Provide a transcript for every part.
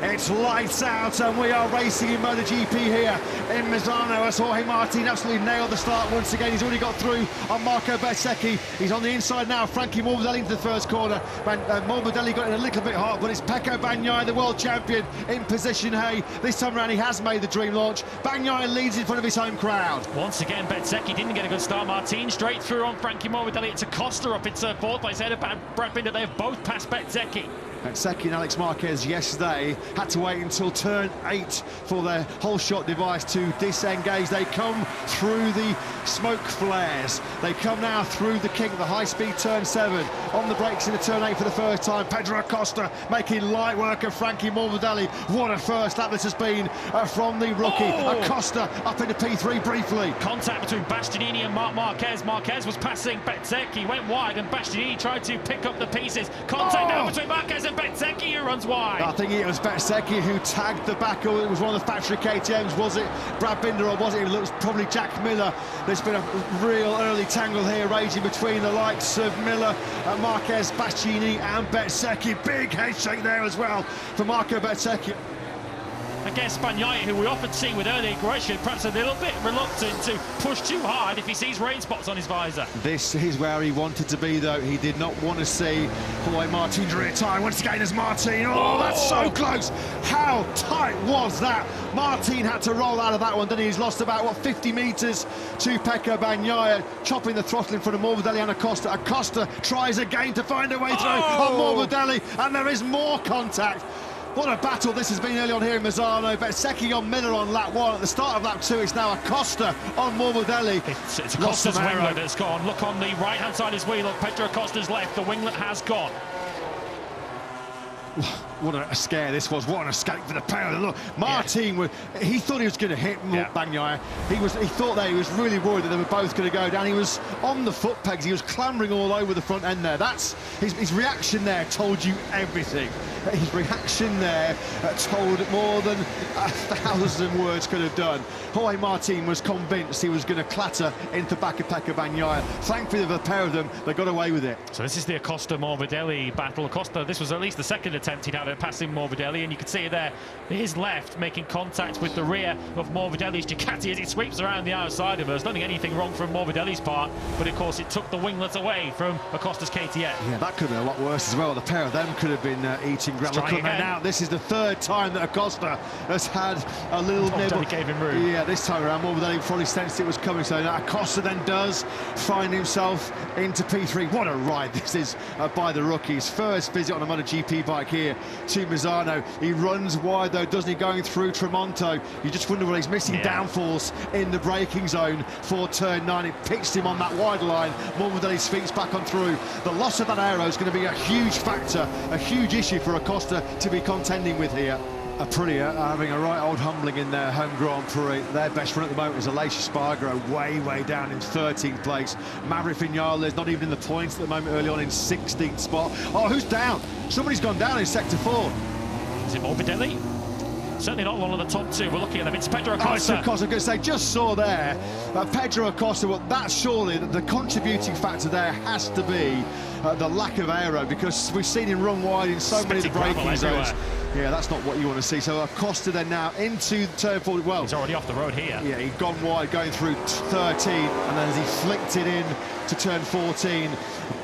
It's lights out and we are racing in MotoGP here in Misano as Jorge Martin absolutely nailed the start once again. He's already got through on Marco Bezzecchi. He's on the inside now. Frankie Morbidelli into the first corner. Morbidelli got in a little bit hard, but it's Pecco Bagnaia, the world champion, in position. Hey, this time around he has made the dream launch. Bagnaia leads in front of his home crowd. Once again, Bezzecchi didn't get a good start. Martin straight through on Frankie Morbidelli. It's Acosta up into fourth place ahead of Brad Binder. They have both passed Bezzecchi. Bezzecchi and Alex Marquez yesterday had to wait until turn 8 for their whole shot device to disengage. They come through the smoke flares. They come now through the kink, the high-speed turn 7. On the brakes into turn 8 for the first time. Pedro Acosta making light work of Frankie Morbidelli. What a first lap this has been from the rookie. Acosta up into P3 briefly. Contact between Bastianini and Marquez. Marquez was passing Bezzecchi, went wide, and Bastianini tried to pick up the pieces. Contact now between Marquez and Bezzecchi, who runs wide. I think it was Bezzecchi who tagged the back. It was one of the factory KTMs. Was it Brad Binder or was it? It was probably Jack Miller. There's been a real early tangle here raging between the likes of Miller, Marquez, Bastianini and Bezzecchi. Big head shake there as well for Marco Bezzecchi. I guess Bagnaia, who we often see with early aggression, perhaps a little bit reluctant to push too hard if he sees rain spots on his visor. This is where he wanted to be, though. He did not want to see Jorge Martin's rear tyre. Once again, as Martin. Oh, that's so close. How tight was that? Martin had to roll out of that one, didn't he? He's lost about, what, 50 metres to Pecco Bagnaia, chopping the throttle in front of Morbidelli and Acosta. Acosta tries again to find a way through on Morbidelli, and there is more contact. What a battle this has been early on here in Misano. Bezzecchi on Miller on lap 1. At the start of lap 2, it's now Acosta on Morbidelli. It's Acosta's winglet that's gone. Look on the right-hand side of his wheel. Look, Pedro Acosta's left. The winglet has gone. What a scare this was. What an escape for the pair. Look, Martin, he thought he was going to hit Bagnaia. He thought that he was really worried that they were both going to go down. He was on the foot pegs. He was clambering all over the front end there. That's his reaction there told you everything. His reaction there told more than 1,000 words could have done. Jorge Martin was convinced he was going to clatter into back of Pecco Bagnaia. Thankfully, the pair of them, they got away with it. So this is the Acosta-Morbidelli battle. Acosta, this was at least the second attempt he'd had at passing Morbidelli, and you can see it there, his left making contact with the rear of Morbidelli's Ducati as it sweeps around the outside of us. Don't think anything wrong from Morbidelli's part, but of course it took the winglet away from Acosta's KTM. Yeah, that could have been a lot worse as well. The pair of them could have been eating gravel. Now this is the third time that Acosta has had a little nibble. Gave him room. Yeah, this time around Morbidelli probably sensed it was coming, so now Acosta then does find himself into P3. What a ride this is by the rookies. First visit on a MotoGP bike here to Misano. He runs wide though, doesn't he, going through Tremonto. You just wonder whether he's missing downforce in the braking zone for turn 9. It picks him on that wide line. Morbidelli's feet's back on through. The loss of that aero is going to be a huge factor, a huge issue for Acosta to be contending with here. Aprilia are having a right old humbling in their home Grand Prix. Their best run at the moment is Aleix Espargaro, way down in 13th place. Maverick Vinales not even in the points at the moment, early on in 16th spot. Oh, who's down? Somebody's gone down in sector 4. Is it Morbidelli? Certainly not one of the top two. We're looking at them. It's Pedro Acosta. Acosta, I'm going to say, just saw there, Pedro Acosta. Well, that's surely the contributing factor there has to be the lack of aero, because we've seen him run wide in so many of the braking zones. Yeah, that's not what you want to see. So Acosta then now into turn 4. Well, he's already off the road here. Yeah, he'd gone wide going through 13, and then as he flicked it in to turn 14,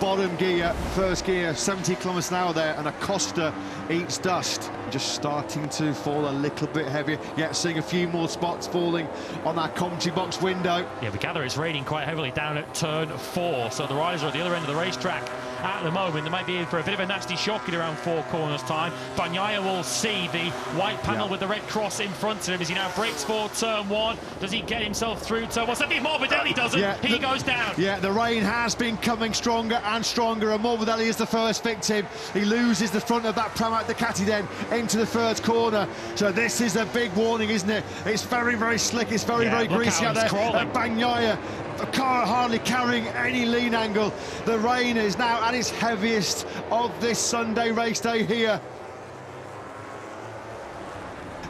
bottom gear, first gear, 70 kilometers an hour there, and Acosta eats dust. Just starting to fall a little bit heavier. Yeah, seeing a few more spots falling on that commentary box window. Yeah, we gather it's raining quite heavily down at turn 4, so the riders are at the other end of the racetrack at the moment. They might be in for a bit of a nasty shock in around 4 corners time. Bagnaia will see the white panel with the red cross in front of him as he now breaks for turn 1. Does he get himself through turn 1? If Morbidelli doesn't, he goes down. Yeah, the rain has been coming stronger and stronger, and Morbidelli is the first victim. He loses the front of that Pramac Ducati then into the first corner. So this is a big warning, isn't it? It's very slick, it's very greasy out there. Bagnaia, the car hardly carrying any lean angle. The rain is now at its heaviest of this Sunday race day here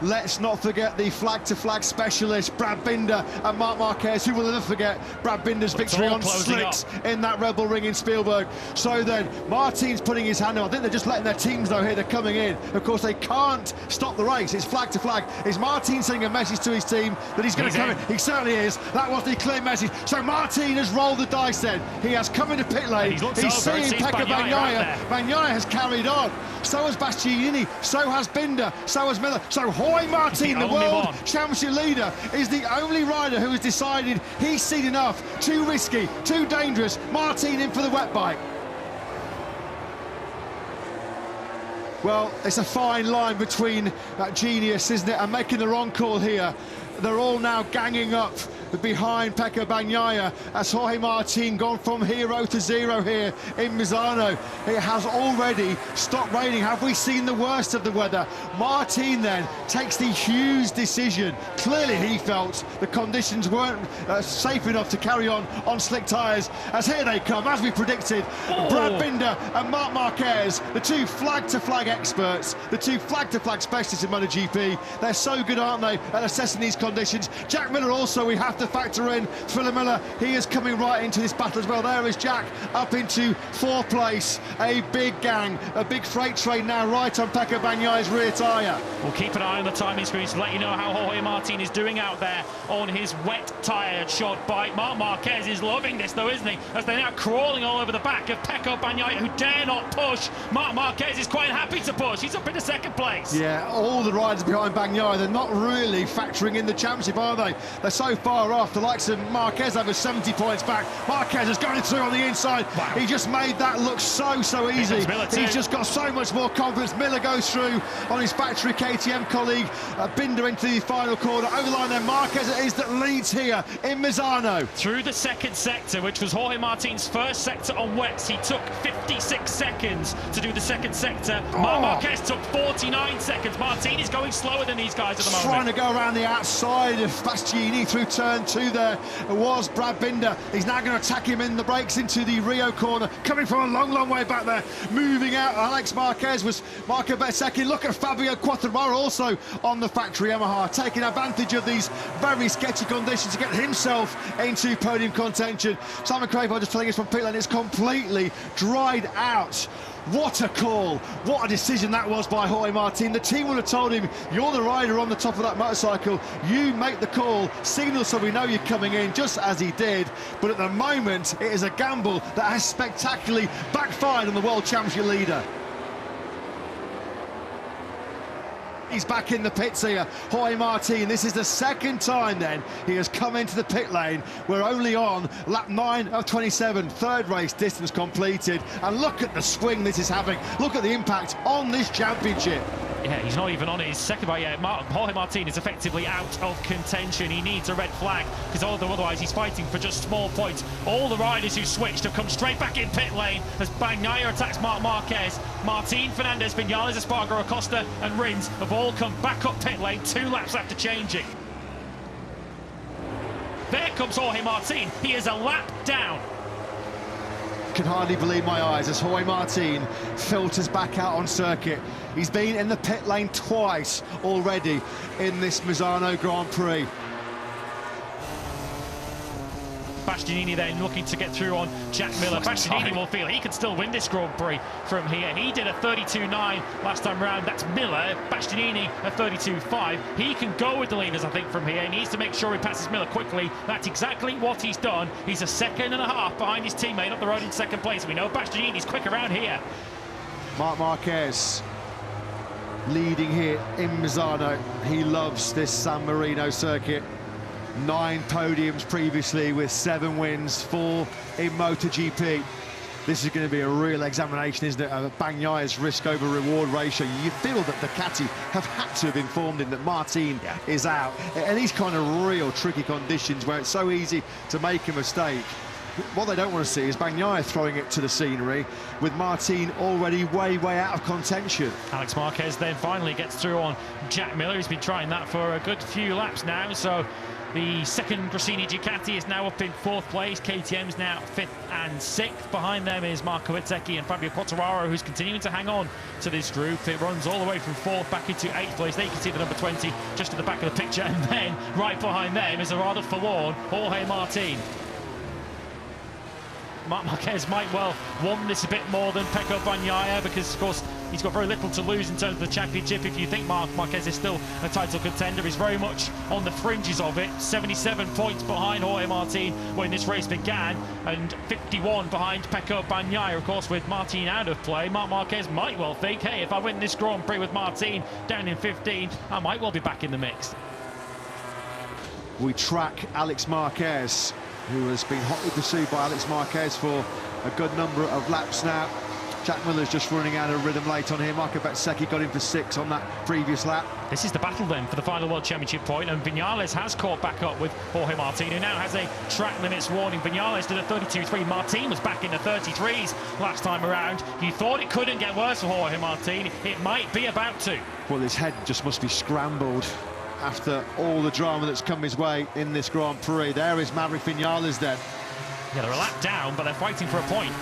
Let's not forget the flag-to-flag specialist, Brad Binder and Marc Marquez. Who will never forget Brad Binder's victory on slicks in that Rebel Ring in Spielberg. So then, Martin's putting his hand up. I think they're just letting their teams know here they're coming in. Of course, they can't stop the race. It's flag-to-flag. Is Martin sending a message to his team that he's going to come in? He certainly is. That was the clear message. So Martin has rolled the dice then. He has come into pit lane. He's seeing Pecco Bagnaia. Bagnaia has carried on. So has Bastianini. So has Binder. So has Miller. So Jorge Martin, the World Championship leader, is the only rider who has decided he's seen enough. Too risky, too dangerous. Martin in for the wet bike. Well, it's a fine line between genius, isn't it, and making the wrong call here. They're all now ganging up behind Pecco Bagnaia as Jorge Martin gone from hero to zero here in Misano. It has already stopped raining. Have we seen the worst of the weather? Martin then takes the huge decision. Clearly he felt the conditions weren't safe enough to carry on slick tyres, as here they come, as we predicted. Brad Binder and Marc Marquez, the two flag-to-flag experts, the two flag-to-flag specialists in MotoGP. They're so good, aren't they, at assessing these conditions. Jack Miller also, we have to factor in. Phil Miller, he is coming right into this battle as well. There is Jack up into fourth place. A big gang, a big freight train now right on Pecco Bagnaia's rear tyre. We'll keep an eye on the timing screens to let you know how Jorge Martin is doing out there on his wet tyre shod bike. Marc Marquez is loving this though, isn't he? As they're now crawling all over the back of Pecco Bagnaia, who dare not push. Marc Marquez is quite happy to push. He's up into second place. Yeah, all the riders behind Bagnaia, they're not really factoring in the championship, are they? They're so far off. The likes of Marquez over 70 points back. Marquez is going through on the inside. Wow. He just made that look so easy. He's just got so much more confidence. Miller goes through on his factory KTM colleague. Binder into the final corner. Over the line then, Marquez it is that leads here in Misano. Through the second sector, which was Jorge Martin's first sector on wets, he took 56 seconds to do the second sector. Marc Marquez took 49 seconds. Martin is going slower than these guys at the moment. Trying to go around the outside of Bastianini through turn 2 there was Brad Binder. He's now going to attack him in the brakes into the Rio corner, coming from a long way back there, moving out. Alex Marquez was Marco second. Look at Fabio Quartararo also on the factory Yamaha, taking advantage of these very sketchy conditions to get himself into podium contention. Simon Crayford just telling us from pit lane it's completely dried out. What a call, what a decision that was by Jorge Martin. The team would have told him, you're the rider on the top of that motorcycle, you make the call, signal so we know you're coming in, just as he did. But at the moment, it is a gamble that has spectacularly backfired on the World Championship leader. He's back in the pits here, Jorge Martin. This is the second time then he has come into the pit lane. We're only on lap 9 of 27, third race distance completed. And look at the swing this is having. Look at the impact on this championship. Yeah, he's not even on his second bike yet. Jorge Martin is effectively out of contention. He needs a red flag because otherwise he's fighting for just small points. All the riders who switched have come straight back in pit lane as Bagnaia attacks Marc Marquez. Martin, Fernandez, Vinales, Espargaro, Acosta and Rins have all come back up pit lane 2 laps after changing. There comes Jorge Martin. He is a lap down. Can hardly believe my eyes as Jorge Martin filters back out on circuit. He's been in the pit lane twice already in this Misano Grand Prix. Bastianini then looking to get through on Jack Miller. Bastianini will feel he can still win this Grand Prix from here. He did a 32.9 last time round. That's Miller. Bastianini a 32.5. He can go with the leaders, I think, from here. He needs to make sure he passes Miller quickly. That's exactly what he's done. He's a second and a half behind his teammate up the road in second place. We know Bastianini's quick around here. Marc Marquez leading here in Misano. He loves this San Marino circuit. 9 podiums previously with 7 wins, 4 in MotoGP. This is going to be a real examination, isn't it, of Bagnaia's risk over reward ratio. You feel that Ducati have had to have informed him that Martin is out. And these kind of real tricky conditions where it's so easy to make a mistake. What they don't want to see is Bagnaia throwing it to the scenery, with Martin already way out of contention. Alex Marquez then finally gets through on Jack Miller. He's been trying that for a good few laps now, so the second Gresini Ducati is now up in 4th place. KTM's now 5th and 6th. Behind them is Marco Bezzecchi and Fabio Quartararo, who's continuing to hang on to this group. It runs all the way from 4th back into 8th place. There you can see the number 20 just at the back of the picture, and then right behind them is a rather forlorn Jorge Martin. Marc Marquez might well want this a bit more than Pecco Bagnaia, because of course he's got very little to lose in terms of the championship. If you think Marc Marquez is still a title contender, he's very much on the fringes of it. 77 points behind Jorge Martin when this race began, and 51 behind Pecco Bagnaia. Of course, with Martin out of play, Marc Marquez might well think, hey, if I win this Grand Prix with Martin down in 15, I might well be back in the mix. We track Alex Marquez, who has been hotly pursued by Alex Marquez for a good number of laps now. Jack Miller's just running out of rhythm late on here. Marco Bezzecchi got in for 6 on that previous lap. This is the battle then for the final World Championship point, and Vinales has caught back up with Jorge Martin, who now has a track limits warning. Vinales did a 32.3. Martin was back in the 33s last time around. You thought it couldn't get worse for Jorge Martin. It might be about to. Well, his head just must be scrambled after all the drama that's come his way in this Grand Prix. There is Maverick Vinales then. Yeah, they're a lap down, but they're fighting for a point.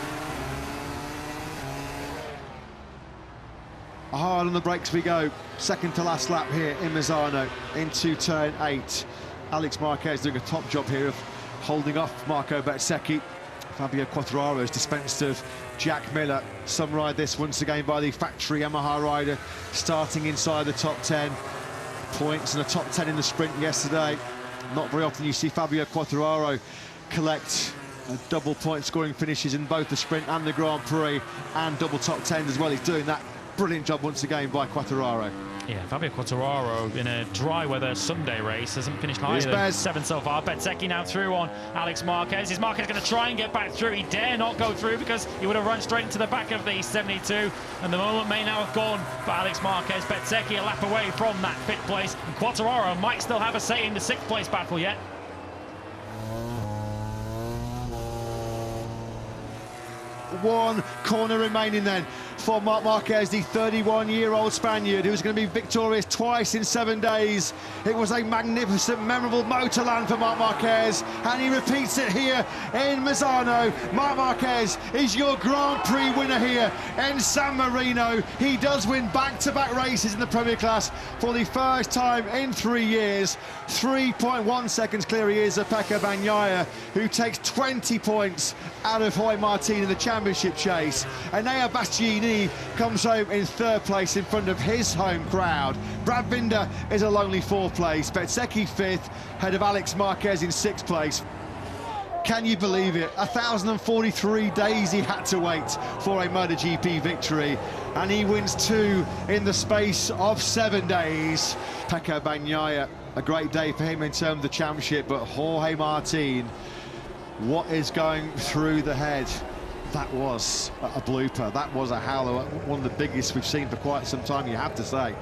Hard on the brakes we go. Second to last lap here in Misano into turn 8. Alex Marquez doing a top job here of holding off Marco Bezzecchi. Fabio Quartararo has dispensed of Jack Miller. Some ride this once again by the factory Yamaha rider, starting inside the top 10. Points and a top 10 in the sprint yesterday. Not very often you see Fabio Quartararo collect double point scoring finishes in both the sprint and the Grand Prix, and double top 10s as well. He's doing that. Brilliant job once again by Quartararo. Yeah, Fabio Quartararo in a dry weather Sunday race hasn't finished higher than 7th so far. Bezzecchi now through on Alex Marquez. Is Marquez going to try and get back through? He dare not go through, because he would have run straight into the back of the 72, and the moment may now have gone for Alex Marquez. Bezzecchi a lap away from that 5th place, and Quartararo might still have a say in the 6th place battle yet. One corner remaining then for Marc Marquez, the 31-year-old Spaniard who's going to be victorious twice in 7 days. It was a magnificent, memorable motorland for Marc Marquez, and he repeats it here in Misano. Marc Marquez is your Grand Prix winner here in San Marino. He does win back-to-back races in the Premier Class for the first time in 3 years. 3.1 seconds clear he is of Pecco Bagnaia, who takes 20 points out of Jorge Martin in the championship chase. Enea Bastianini comes home in 3rd place in front of his home crowd. Brad Binder is a lonely 4th place. Bezzecchi 5th, ahead of Alex Marquez in 6th place. Can you believe it? 1,043 days he had to wait for a MotoGP victory, and he wins 2 in the space of 7 days. Pecco Bagnaia, a great day for him in terms of the championship, but Jorge Martin, what is going through the head? That was a blooper. That was a howler, one of the biggest we've seen for quite some time, you have to say.